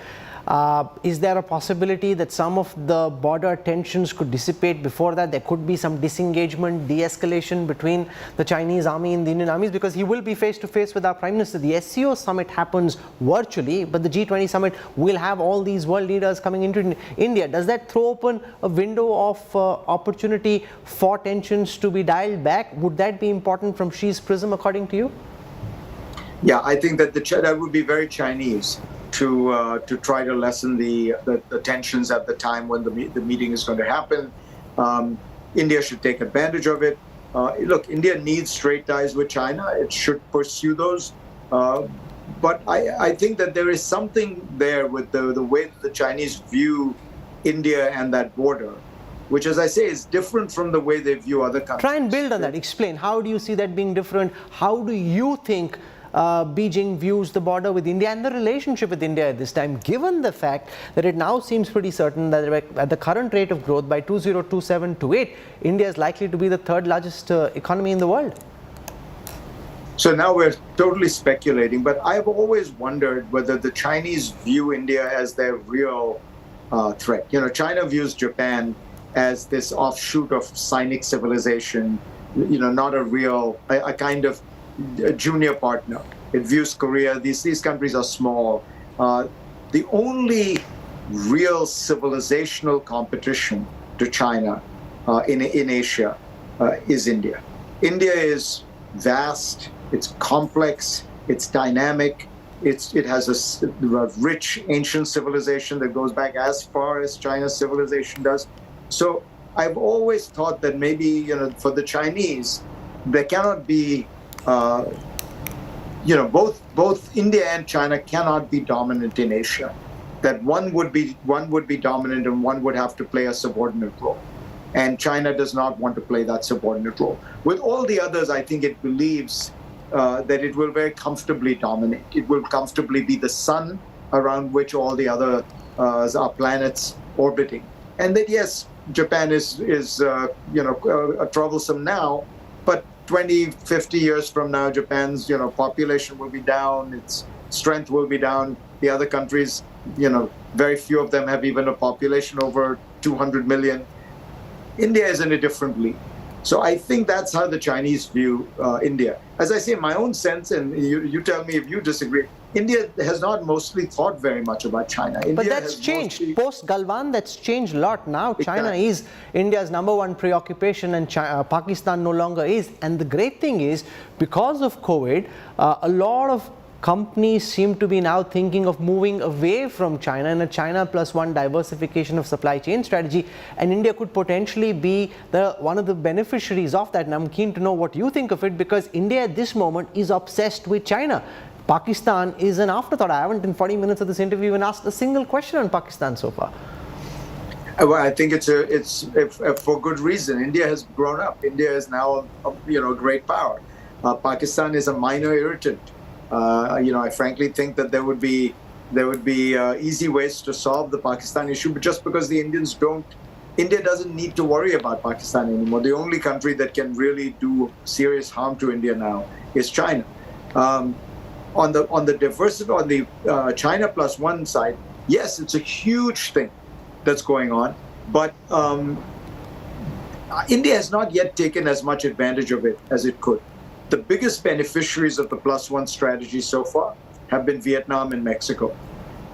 Is there a possibility that some of the border tensions could dissipate before that? There could be some disengagement, de-escalation between the Chinese army and the Indian armies, because he will be face to face with our Prime Minister. The SCO summit happens virtually, but the G20 summit will have all these world leaders coming into India. Does that throw open a window of opportunity for tensions to be dialed back? Would that be important from Xi's prism, according to you? Yeah, I think that that would be very Chinese to try to lessen the tensions at the time when the meeting is going to happen. India should take advantage of it. Look, India needs straight ties with China. It should pursue those. But I think that there is something there with the way that the Chinese view India and that border, which, as I say, is different from the way they view other countries. Try and build on that. Explain. How do you see that being different? How do you think Beijing views the border with India and the relationship with India at this time, given the fact that it now seems pretty certain that at the current rate of growth by 2027-28, India is likely to be the third largest economy in the world? So now we're totally speculating, but I've always wondered whether the Chinese view India as their real threat. China views Japan as this offshoot of Sinic civilization, not a kind of a junior partner. It views Korea. These countries are small. The only real civilizational competition to China in Asia is India. India is vast. It's complex. It's dynamic. It has a rich ancient civilization that goes back as far as China's civilization does. So I've always thought that maybe for the Chinese, there cannot be both India and China cannot be dominant in Asia. That one would be dominant and one would have to play a subordinate role. And China does not want to play that subordinate role. With all the others, I think it believes that it will very comfortably dominate. It will comfortably be the sun around which all the other planets orbiting. And that, yes, Japan is troublesome now, but 20, 50 years from now, Japan's population will be down, its strength will be down. The other countries, very few of them have even a population over 200 million. India is in a different league. So I think that's how the Chinese view India. As I say, in my own sense, and you tell me if you disagree, India has not mostly thought very much about China. India but that's changed. Post-Galwan, that's changed a lot. Now China is India's #1 preoccupation and Pakistan no longer is. And the great thing is, because of COVID, a lot of companies seem to be now thinking of moving away from China in a China +1 diversification of supply chain strategy, and India could potentially be one of the beneficiaries of that. And I'm keen to know what you think of it, because India at this moment is obsessed with China. Pakistan is an afterthought. I haven't in 40 minutes of this interview even asked a single question on Pakistan so far. Well, I think it's for good reason. India has grown up. India is now a great power. Pakistan is a minor irritant. I frankly think that there would be easy ways to solve the Pakistan issue, but just because the Indians don't India doesn't need to worry about Pakistan anymore. The only country that can really do serious harm to India now is China. On the China plus one side, yes, it's a huge thing that's going on, but India has not yet taken as much advantage of it as it could. The biggest beneficiaries of the plus one strategy so far have been Vietnam and Mexico.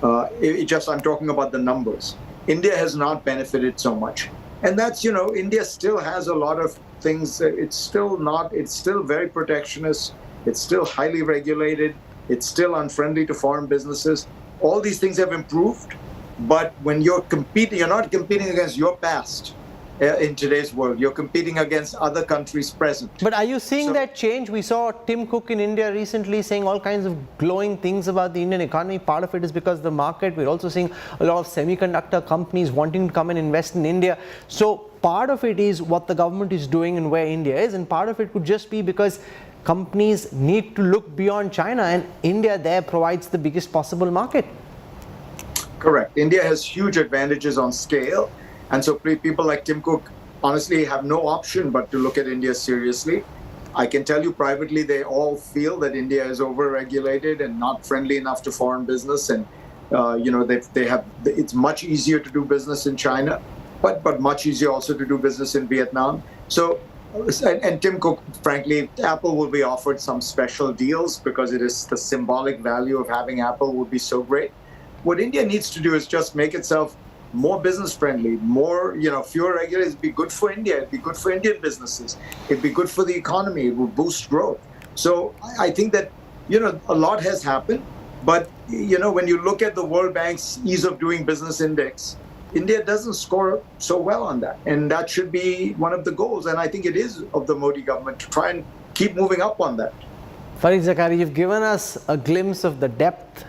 I'm talking about the numbers. India has not benefited so much. And that's, India still has a lot of things. It's still very protectionist. It's still highly regulated. It's still unfriendly to foreign businesses. All these things have improved. But when you're competing, you're not competing against your past in today's world. You're competing against other countries present. But are you seeing that change? We saw Tim Cook in India recently saying all kinds of glowing things about the Indian economy. Part of it is because of the market. We're also seeing a lot of semiconductor companies wanting to come and invest in India. So part of it is what the government is doing and where India is, and part of it could just be because companies need to look beyond China, and India there provides the biggest possible market. Correct. India has huge advantages on scale. And so people like Tim Cook honestly have no option but to look at India seriously. I can tell you privately, they all feel that India is over-regulated and not friendly enough to foreign business. And, it's much easier to do business in China, but much easier also to do business in Vietnam. So, and Tim Cook, frankly, Apple will be offered some special deals because it is the symbolic value of having Apple would be so great. What India needs to do is just make itself more business friendly, fewer regulators. It'd be good for India. It'd be good for Indian businesses. It'd be good for the economy. It would boost growth. So I think that, a lot has happened. But, when you look at the World Bank's ease of doing business index, India doesn't score so well on that. And that should be one of the goals. And I think it is of the Modi government to try and keep moving up on that. Farid Zakaria, you've given us a glimpse of the depth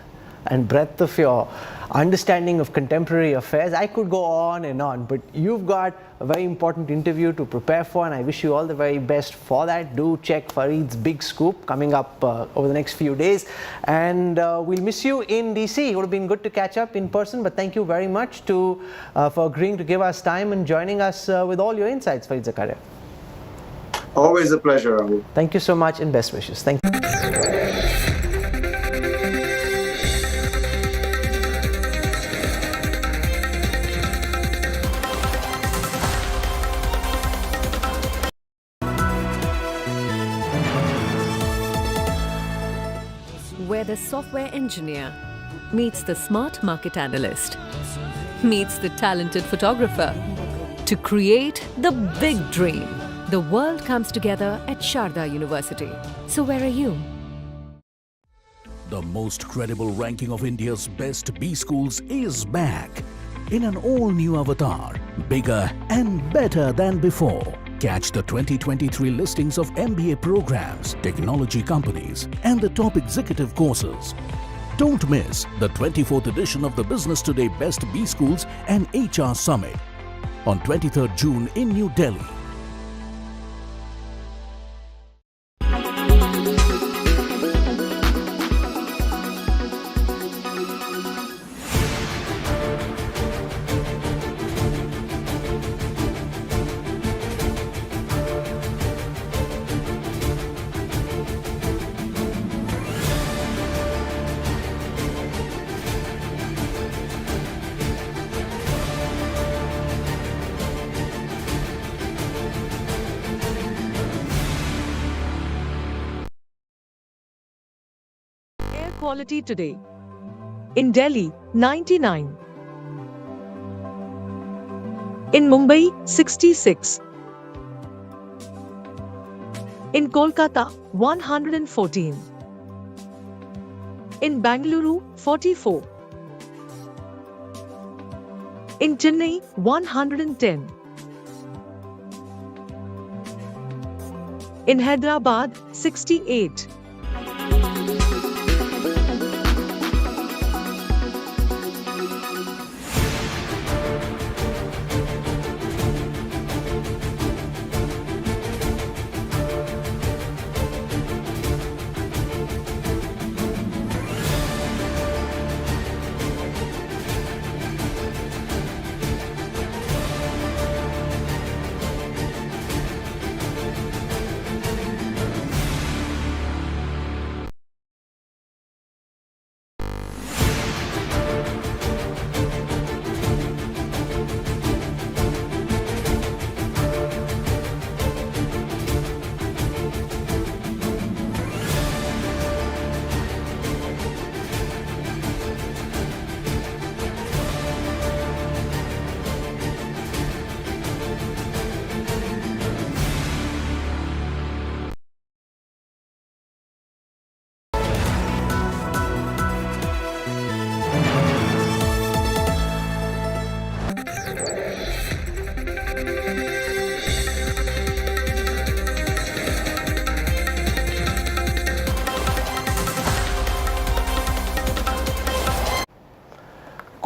and breadth of your understanding of contemporary affairs. I could go on, but you've got a very important interview to prepare for, and I wish you all the very best for that. Do check Farid's big scoop coming up over the next few days, and we'll miss you in DC. It would have been good to catch up in person, but thank you very much for agreeing to give us time and joining us with all your insights, Farid Zakaria. Always a pleasure, Rahul. Thank you so much, and best wishes. Thank you. Where the software engineer meets the smart market analyst, meets the talented photographer to create the big dream. The world comes together at Sharda University. So where are you? The most credible ranking of India's best B schools is back in an all-new avatar, bigger and better than before. Catch the 2023 listings of MBA programs, technology companies, and the top executive courses. Don't miss the 24th edition of the Business Today Best B Schools and HR Summit on 23rd June in New Delhi. Quality today. In Delhi, 99. In Mumbai, 66. In Kolkata, 114. In Bangalore, 44. In Chennai, 110. In Hyderabad, 68.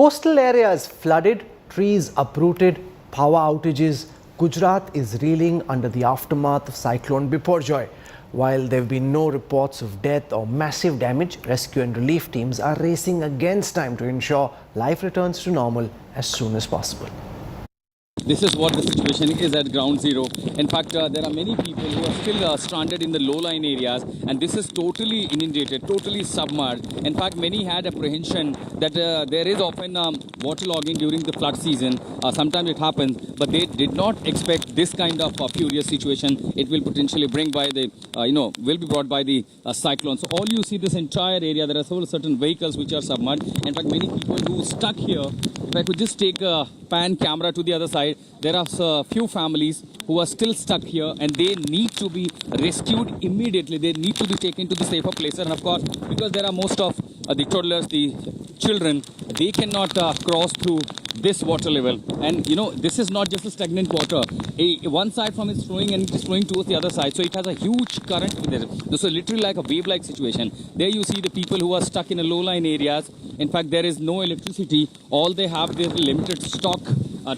Coastal areas flooded, trees uprooted, power outages. Gujarat is reeling under the aftermath of Cyclone Biparjoy. While there have been no reports of death or massive damage, rescue and relief teams are racing against time to ensure life returns to normal as soon as possible. This is what the situation is at ground zero. In fact, there are many people who are still stranded in the low-lying areas, and this is totally inundated, totally submerged. In fact, many had apprehension that there is often waterlogging during the flood season. Sometimes it happens, but they did not expect this kind of furious situation. It will potentially bring by the, will be brought by the cyclone. So all you see this entire area, there are certain vehicles which are submerged. In fact, many people who stuck here, if I could just take a pan camera to the other side, there are a few families who are still stuck here and they need to be rescued immediately. They need to be taken to the safer place. And of course, because there are most of the toddlers, the children, they cannot cross through this water level. And this is not just a stagnant water. One side from it's flowing and it is flowing towards the other side. So it has a huge current there. This is literally like a wave-like situation. There you see the people who are stuck in the low-lying areas. In fact, there is no electricity. All they have is limited stock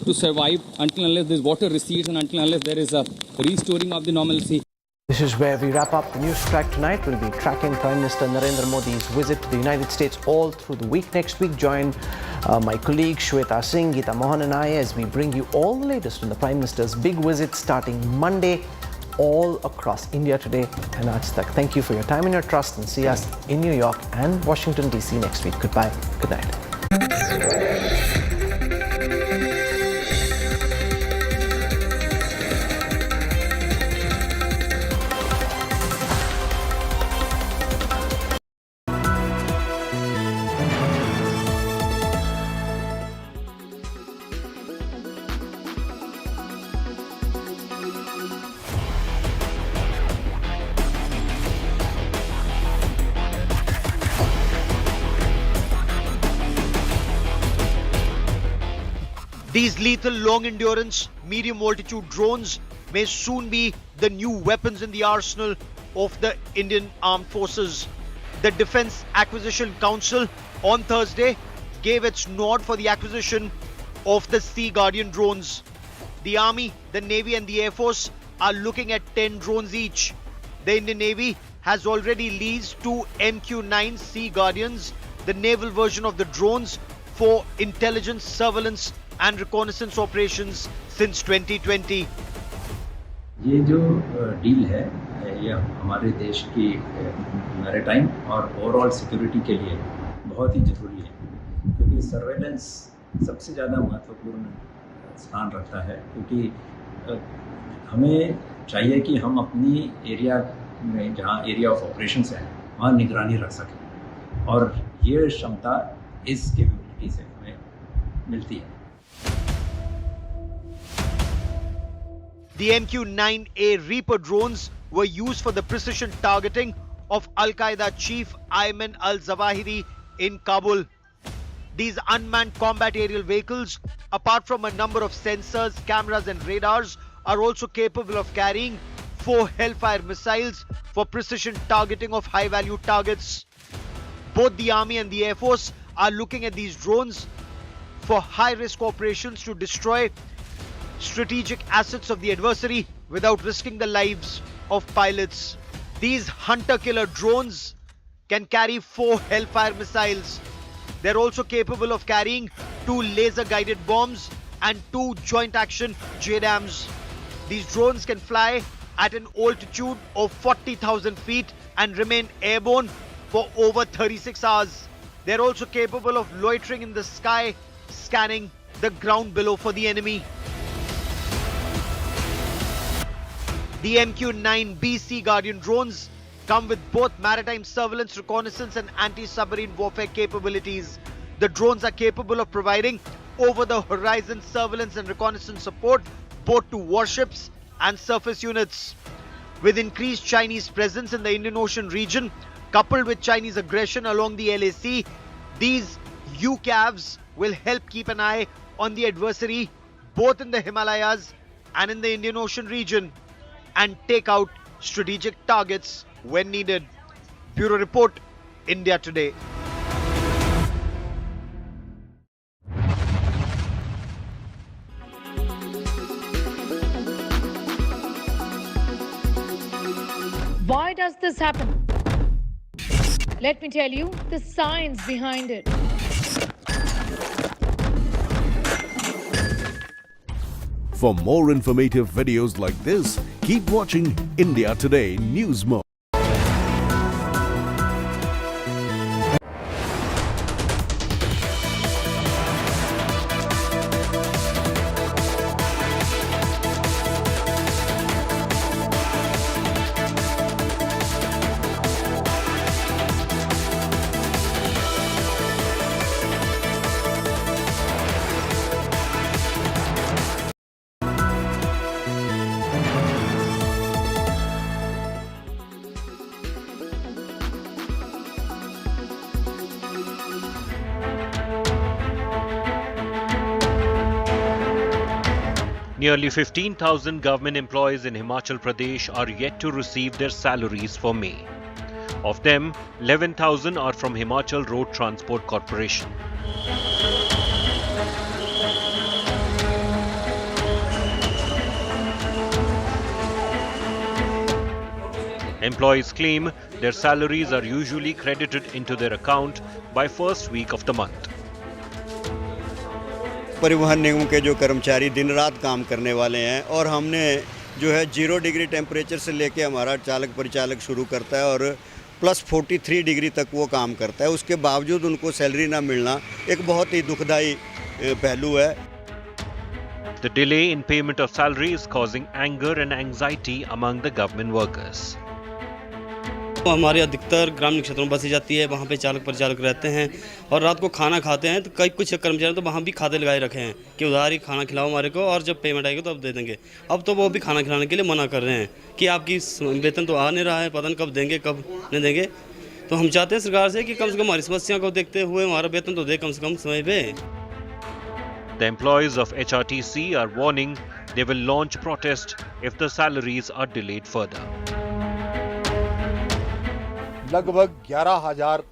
to survive until unless this water recedes and until unless there is a restoring of the normalcy. This is where we wrap up the news track tonight. We'll be tracking Prime Minister Narendra Modi's visit to the United States all through the week. Next week, join my colleagues Shweta Singh, Geeta Mohan and I as we bring you all the latest on the Prime Minister's big visit starting Monday all across India today and Aaj Tak. Thank you for your time and your trust, and see us in New York and Washington DC next week. Goodbye. Good night. These lethal long-endurance, medium-altitude drones may soon be the new weapons in the arsenal of the Indian Armed Forces. The Defence Acquisition Council on Thursday gave its nod for the acquisition of the Sea Guardian drones. The Army, the Navy and the Air Force are looking at 10 drones each. The Indian Navy has already leased two MQ-9 Sea Guardians, the naval version of the drones, for intelligence, surveillance and reconnaissance operations since 2020. ये जो deal है ये हमारे देश की maritime और overall security के लिए बहुत ही ज़रूरी है, क्योंकि सर्वेलेंस सबसे ज़्यादा महत्वपूर्ण स्थान रखता है, क्योंकि हमें चाहिए कि हम अपनी एरिया में जहाँ एरिया ऑफ ऑपरेशंस है वहाँ निगरानी रख सकें, और ये क्षमता इस कैपेबिलिटी से हमें मिलती है. The MQ-9A Reaper drones were used for the precision targeting of Al-Qaeda chief Ayman al-Zawahiri in Kabul. These unmanned combat aerial vehicles, apart from a number of sensors, cameras and radars, are also capable of carrying 4 Hellfire missiles for precision targeting of high-value targets. Both the Army and the Air Force are looking at these drones for high-risk operations to destroy strategic assets of the adversary without risking the lives of pilots. These hunter-killer drones can carry 4 Hellfire missiles. They're also capable of carrying 2 laser-guided bombs and 2 joint-action JDAMs. These drones can fly at an altitude of 40,000 feet and remain airborne for over 36 hours. They're also capable of loitering in the sky, scanning the ground below for the enemy. The MQ-9B Sea Guardian drones come with both maritime surveillance, reconnaissance and anti-submarine warfare capabilities. The drones are capable of providing over-the-horizon surveillance and reconnaissance support both to warships and surface units. With increased Chinese presence in the Indian Ocean region, coupled with Chinese aggression along the LAC, these UCAVs will help keep an eye on the adversary both in the Himalayas and in the Indian Ocean region, and take out strategic targets when needed. Bureau Report, India Today. Why does this happen? Let me tell you the science behind it. For more informative videos like this, keep watching India Today News Mode. Nearly 15,000 government employees in Himachal Pradesh are yet to receive their salaries for May. Of them, 11,000 are from Himachal Road Transport Corporation. Employees claim their salaries are usually credited into their account by first week of the month. परिवहन निगम के जो कर्मचारी दिन रात काम करने वाले हैं और हमने जो है 0 डिग्री टेम्परेचर से लेके हमारा चालक परिचालक शुरू करता है और प्लस 43 डिग्री तक वो काम करता है, उसके बावजूद उनको सैलरी ना मिलना एक बहुत ही दुखदाई पहलू है. The delay in payment of salary is causing anger and anxiety among the government workers. हमारे अधिकतर ग्रामीण क्षेत्रों में बसी जाती है, वहाँ पे चालक परिचालक रहते हैं और रात को खाना खाते हैं तो कई कुछ कर्मचारी तो वहाँ भी खाते लगाए रखे हैं कि उधार ही खाना खिलाओ हमारे को और जब पेमेंट आएगी तो अब दे देंगे. अब तो वो भी खाना खिलाने के लिए मना कर रहे हैं कि आपकी वेतन तो आ नहीं रहा है, पता नहीं कब देंगे कब नहीं देंगे. तो हम चाहते हैं सरकार से कि कम से कम हमारी समस्या को देखते हुए हमारा वेतन तो दे कम से कम समय पे. The employees of HRTC are warning they will launch protest if the salaries are delayed further. लगभग 11,000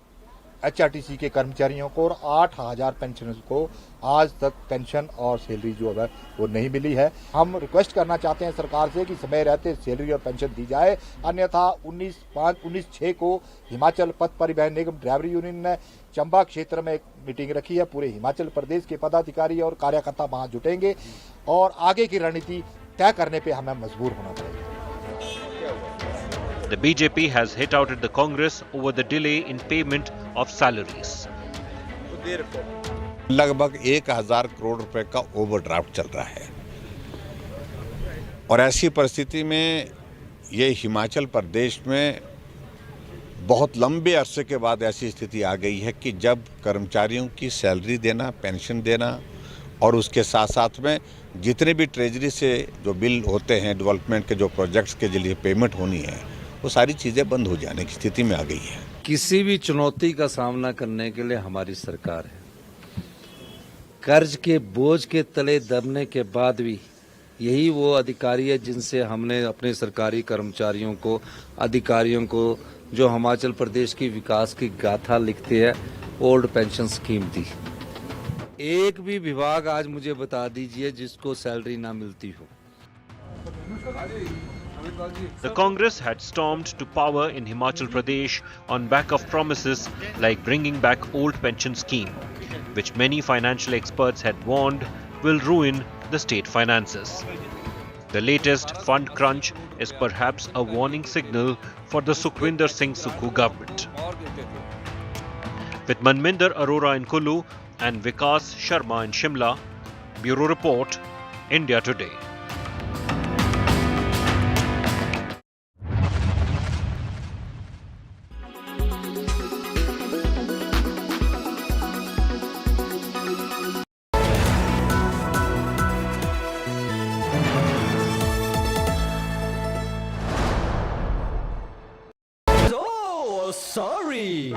HRTC के कर्मचारियों को और 8,000 पेंशनर्स को आज तक पेंशन और सैलरी जो है वो नहीं मिली है. हम रिक्वेस्ट करना चाहते हैं सरकार से कि समय रहते सैलरी और पेंशन दी जाए, अन्यथा 19/6 को हिमाचल पथ परिवहन निगम ड्राइवर यूनियन ने चंबा क्षेत्र में एक मीटिंग रखी है. पूरे हिमाचल प्रदेश के पदाधिकारी और कार्यकर्ता वहां जुटेंगे और आगे की रणनीति तय करने पर हमें मजबूर होना पड़ेगा. The BJP has hit out at the Congress over the delay in payment of salaries. लगभग 1,000 करोड़ रुपए का ओवरड्राफ्ट चल रहा है और ऐसी परिस्थिति में ये हिमाचल प्रदेश में बहुत लंबे अरसे के बाद ऐसी स्थिति आ गई है कि जब कर्मचारियों की सैलरी देना, पेंशन देना और उसके साथ साथ में जितने भी ट्रेजरी से जो बिल होते हैं, डेवलपमेंट के जो प्रोजेक्ट्स के लिए पेमेंट होनी है, वो सारी चीज़ें बंद हो जाने की स्थिति में आ गई है. किसी भी चुनौती का सामना करने के लिए हमारी सरकार है. कर्ज के बोझ के तले दबने के बाद भी यही वो अधिकारी है जिनसे हमने अपने सरकारी कर्मचारियों को, अधिकारियों को जो हिमाचल प्रदेश की विकास की गाथा लिखते हैं, ओल्ड पेंशन स्कीम दी. एक भी विभाग आज मुझे बता दीजिए जिसको सैलरी ना मिलती हो. The Congress had stormed to power in Himachal Pradesh on back of promises like bringing back old pension scheme, which many financial experts had warned will ruin the state finances. The latest fund crunch is perhaps a warning signal for the Sukhwinder Singh Sukhu government. With Manminder Arora in Kulu and Vikas Sharma in Shimla, Bureau Report, India Today. Sorry.